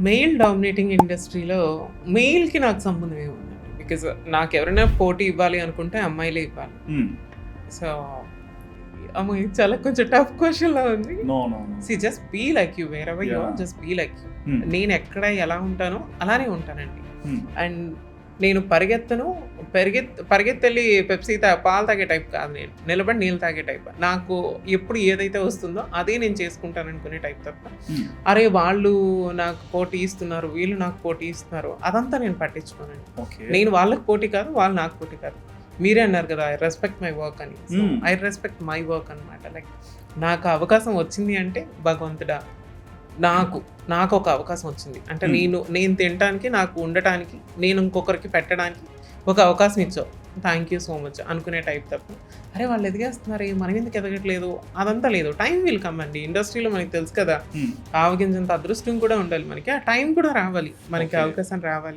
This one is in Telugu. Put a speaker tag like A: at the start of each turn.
A: మెయిల్ డామినేటింగ్ ఇండస్ట్రీలో మెయిల్కి నాకు సంబంధం ఏముందండి, బికాజ్ నాకు ఎవరైనా పోటీ ఇవ్వాలి అనుకుంటే అమ్మాయిలే ఇవ్వాలి. సో అమ్మాయి చాలా కొంచెం టఫ్ క్వశ్చన్ లా ఉంది. See just be like you, wherever you are, just be like you. నేను ఎక్కడ ఎలా ఉంటానో అలానే ఉంటానండి. అండ్ నేను పరిగెత్తెళ్ళి పెప్సీ పాలు తాగే టైప్ కాదు, నేను నిలబడి నీళ్ళు తాగే టైప్. నాకు ఎప్పుడు ఏదైతే వస్తుందో అదే నేను చేసుకుంటాను అనుకునే టైప్ తప్ప అరే వాళ్ళు నాకు పోటీ ఇస్తున్నారు, వీళ్ళు నాకు పోటీ ఇస్తున్నారు, అదంతా నేను పట్టించుకోనండి. నేను వాళ్ళకి పోటీ కాదు, వాళ్ళు నాకు పోటీ కాదు. మీరే అన్నారు కదా ఐ రెస్పెక్ట్ మై వర్క్ అని. ఐ రెస్పెక్ట్ మై వర్క్ అనమాట. లైక్ నాకు అవకాశం వచ్చింది అంటే భగవంతుడా నాకు ఒక అవకాశం వచ్చింది అంటే నేను తినడానికి, నాకు ఉండటానికి, నేను ఇంకొకరికి పెట్టడానికి ఒక అవకాశం ఇచ్చావు, థ్యాంక్ యూ సో మచ్ అనుకునే టైప్ తప్ప అరే వాళ్ళు ఎదిగేస్తున్నారు మనం ఎందుకు ఎదగట్లేదు అదంతా లేదు. టైం విల్ కమ్ అండి. ఇండస్ట్రీలో మనకి తెలుసు కదా, ఆవగింజంత అదృష్టం కూడా ఉండాలి మనకి, ఆ టైం కూడా రావాలి, మనకి అవకాశం రావాలి.